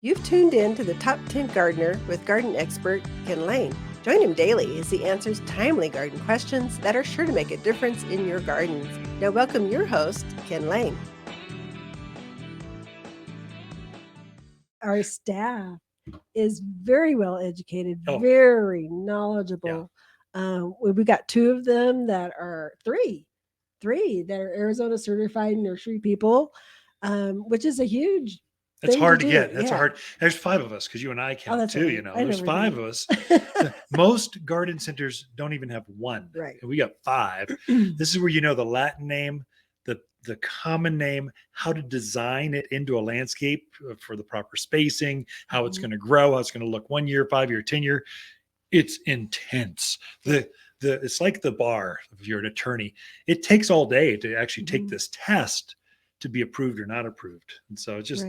You've tuned in to the Top 10 Gardener with garden expert Ken Lain. Join him daily as he answers timely garden questions that are sure to make a difference in your gardens. Now, welcome your host, Ken Lain. Our staff is very well educated, very knowledgeable. We got two of them that are three that are Arizona certified nursery people, which is a huge. That's hard to get. That's hard. There's five of us because you and I count too. Right. You know, there's five of us. Most garden centers don't even have one. Right. And we got five. This is where you know the Latin name, the common name, how to design it into a landscape for the proper spacing, how it's going to grow, how it's going to look 1 year, 5 year, 10 year. It's intense. It's like the bar if you're an attorney. It takes all day to actually take this test to be approved or not approved. And so it's just,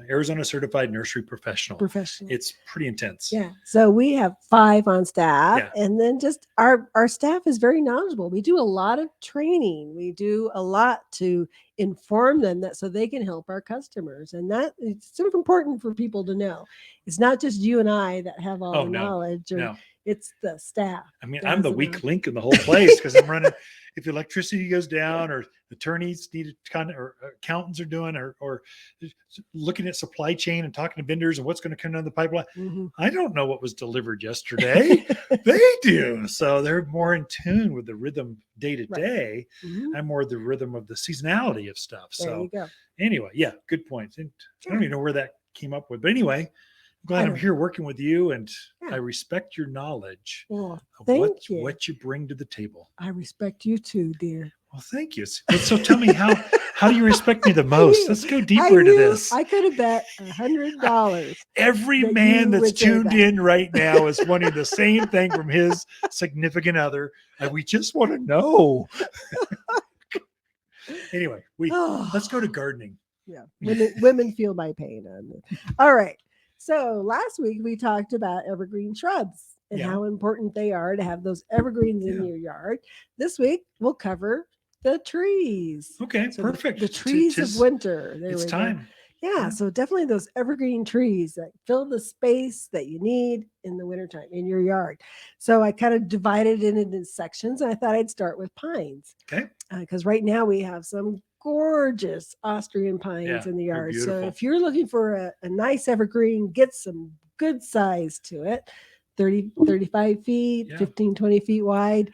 Arizona certified nursery professional. It's pretty intense. Yeah. So we have five on staff and then just our staff is very knowledgeable. We do a lot of training. We do a lot to inform them so they can help our customers. And that it's super important for people to know. It's not just you and I that have all the knowledge. It's the staff. I mean, I'm the weak link in the whole place because I'm running. If electricity goes down, or attorneys need to or accountants are doing, or looking at supply chain and talking to vendors and what's going to come down the pipeline. I don't know what was delivered yesterday. They do. So they're more in tune with the rhythm day to day. I'm more the rhythm of the seasonality of stuff. So anyway, good point. And I don't even know where that came up with, but anyway. I'm glad I'm here working with you, and I respect your knowledge of what you bring to the table. I respect you too, dear. Well, thank you. So tell me, how do you respect me the most? Let's go deeper into this. I could have bet $100. Every man that's tuned in right now is wanting the same thing from his significant other, and we just want to know. Anyway, let's go to gardening. Yeah, women feel my pain on it. All right. So last week we talked about evergreen shrubs and how important they are to have those evergreens in your yard. This week we'll cover the trees. Okay, so perfect. The trees of winter. It's time. Yeah, so definitely those evergreen trees that fill the space that you need in the wintertime in your yard. So I kind of divided it into sections, and I thought I'd start with pines. Okay. Because right now we have some gorgeous Austrian pines in the yard. So if you're looking for a nice evergreen, get some good size to it, 35 feet, 15, 20 feet wide.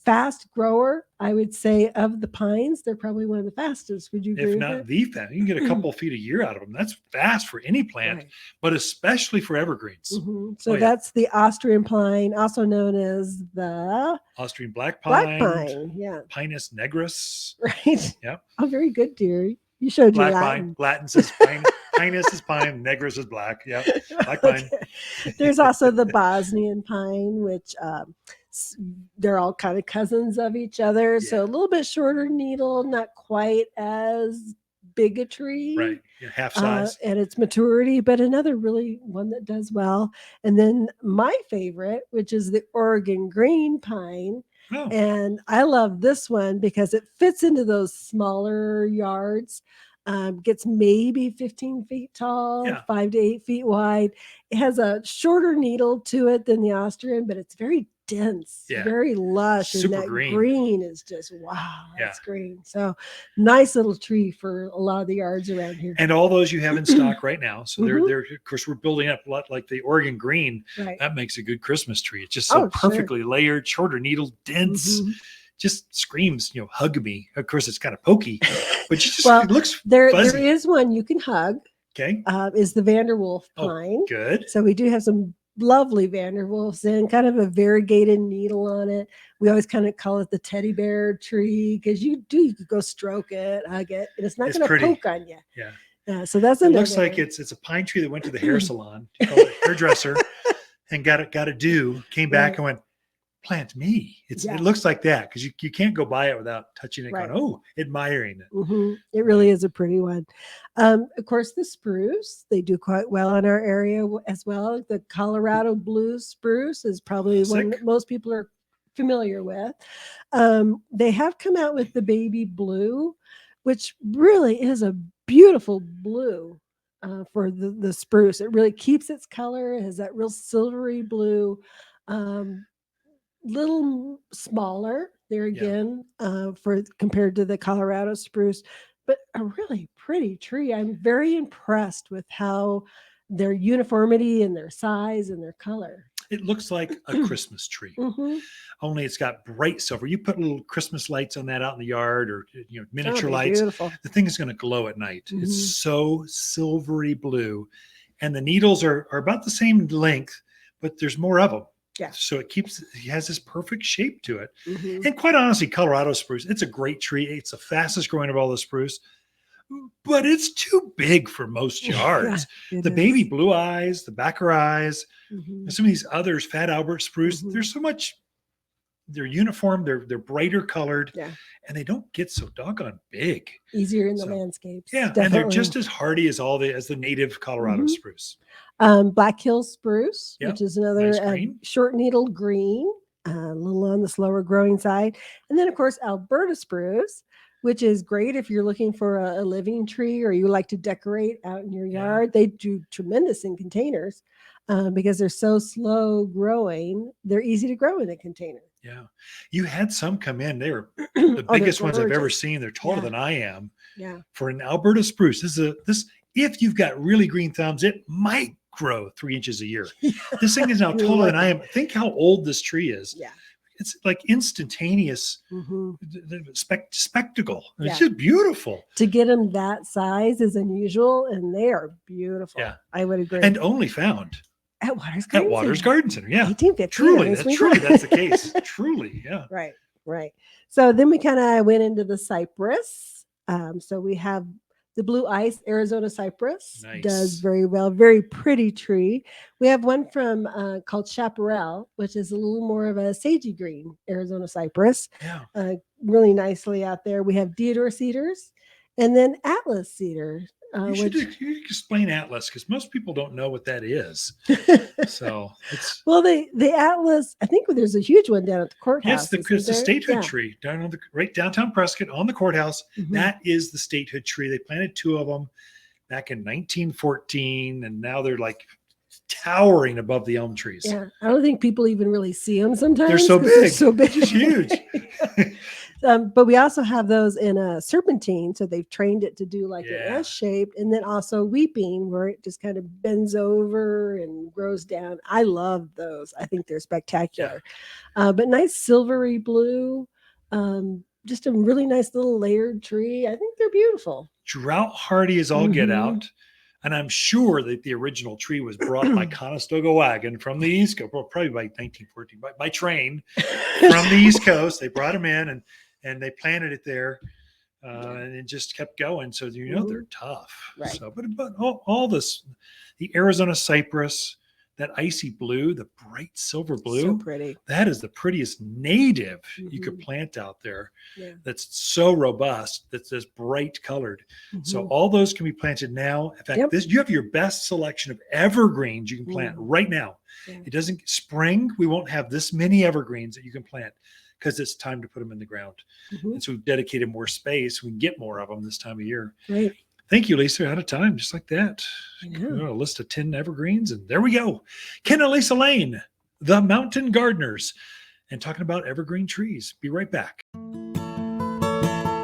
Fast grower, I would say, of the pines, they're probably one of the fastest. Would you agree? If not the fast, you can get a couple feet a year out of them. That's fast for any plant, but especially for evergreens. So that's the Austrian pine, also known as the Austrian black pine. Pinus nigrus. Right. Yep. Oh, very good, dear. You showed black your Latin. Pine. Latin says pine. Pinus is pine. Nigrus is black. Yep. Black pine. There's also the Bosnian pine, which they're all kind of cousins of each other. So a little bit shorter needle, not quite as big a tree. Right. Half size. And its maturity, but another really one that does well. And then my favorite, which is the Oregon green pine. Oh. And I love this one because it fits into those smaller yards. Gets maybe 15 feet tall, 5 to 8 feet wide. It has a shorter needle to it than the Austrian, but it's very dense, very lush. Super and that green is just, wow, that's green. So nice little tree for a lot of the yards around here. And all those you have in stock right now. So they're, of course, we're building up a lot like the Oregon green. Right. That makes a good Christmas tree. It's just so perfectly layered, shorter needle, dense. Just screams, hug me. Of course, it's kind of pokey, but it looks fuzzy. There is one you can hug. Okay. Is the Vanderwolf pine. Oh, good. So we do have some lovely Vanderwolfs and kind of a variegated needle on it. We always kind of call it the teddy bear tree because you could go stroke it, hug it, and it's not going to poke on you. Yeah. So that's it looks like it's a pine tree that went to the hair salon, hairdresser, and got a came back and went, plant me. It looks like that because you can't go by it without touching it, going, admiring it. It really is a pretty one. Of course, the spruce, they do quite well in our area as well. The Colorado blue spruce is probably one that most people are familiar with. They have come out with the baby blue, which really is a beautiful blue. for the spruce. It really keeps its color. It has that real silvery blue, little smaller there again, for compared to the Colorado spruce, but a really pretty tree. I'm very impressed with how their uniformity and their size and their color. It looks like a Christmas tree, only it's got bright silver. You put little Christmas lights on that out in the yard, or miniature lights. Beautiful. The thing is going to glow at night. It's so silvery blue, and the needles are about the same length, but there's more of them. Yeah. So it has this perfect shape to it. And quite honestly, Colorado spruce, it's a great tree. It's the fastest growing of all the spruce, but it's too big for most yards. The baby blue eyes, the backer eyes, and some of these others, Fat Albert spruce, there's so much, they're uniform, they're brighter colored, and they don't get so doggone big. Easier in the landscapes. Yeah, definitely. And they're just as hardy as the native Colorado spruce. Black Hills spruce, which is another nice short needled green, a little on the slower growing side. And then, of course, Alberta spruce, which is great if you're looking for a living tree or you like to decorate out in your yard. They do tremendous in containers because they're so slow growing. They're easy to grow in a container. Yeah. You had some come in. They were the biggest ones I've ever seen. They're taller than I am. Yeah. For an Alberta spruce, if you've got really green thumbs, it might grow 3 inches a year. This thing is now taller than I am. Think how old this tree is. Yeah. It's like instantaneous spectacle. It's just beautiful. To get them that size is unusual, and they are beautiful. Yeah. I would agree. And only found at Waters Garden Center. Yeah. 1850. Truly, that's the case. Truly, yeah. Right. So then we kind of went into the cypress. So we have the blue ice Arizona cypress. Nice. Does very well. Very pretty tree. We have one from called Chaparral, which is a little more of a sagey green Arizona cypress. Yeah. Really nicely out there. We have deodar cedars, and then Atlas cedar. You should explain Atlas, because most people don't know what that is. So it's the Atlas. I think there's a huge one down at the courthouse. Yes, it's the statehood tree down on right downtown Prescott on the courthouse. That is the statehood tree. They planted 2 of them back in 1914, and now they're like towering above the elm trees. Yeah, I don't think people even really see them sometimes. They're so big. They're so big. It's huge. But we also have those in a serpentine. So they've trained it to do like an S shape, and then also weeping, where it just kind of bends over and grows down. I love those. I think they're spectacular. But nice silvery blue, just a really nice little layered tree. I think they're beautiful. Drought hardy as all get out. And I'm sure that the original tree was brought by Conestoga wagon from the East Coast, probably by 1914, by train from the East Coast. They brought them in and they planted it there, and it just kept going. So they're tough. Right. So, but all this, the Arizona cypress, that icy blue, the bright silver blue, so pretty. That is the prettiest native you could plant out there. Yeah. That's so robust, that's this bright colored. So all those can be planted now. In fact, you have your best selection of evergreens you can plant right now. Yeah. It doesn't spring. We won't have this many evergreens that you can plant, because it's time to put them in the ground. And so we've dedicated more space. We can get more of them this time of year. Right. Thank you, Lisa. Out of time, just like that. A list of 10 evergreens, and there we go. Ken and Lisa Lain, the Mountain Gardeners, and talking about evergreen trees. Be right back.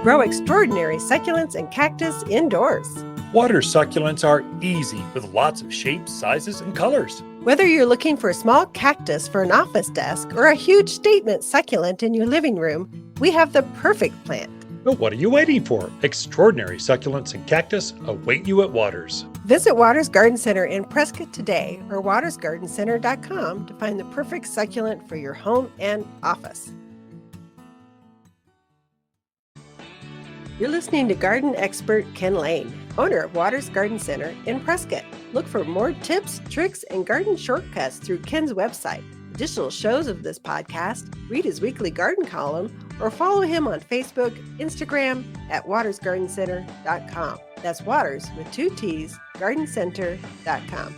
Grow extraordinary succulents and cactus indoors. Water succulents are easy, with lots of shapes, sizes, and colors. Whether you're looking for a small cactus for an office desk or a huge statement succulent in your living room, we have the perfect plant. But what are you waiting for? Extraordinary succulents and cactus await you at Waters. Visit Waters Garden Center in Prescott today, or watersgardencenter.com to find the perfect succulent for your home and office. You're listening to garden expert Ken Lain, owner of Waters Garden Center in Prescott. Look for more tips, tricks, and garden shortcuts through Ken's website. Additional shows of this podcast, read his weekly garden column, or follow him on Facebook, Instagram at watersgardencenter.com. That's Waters with 2 T's, gardencenter.com.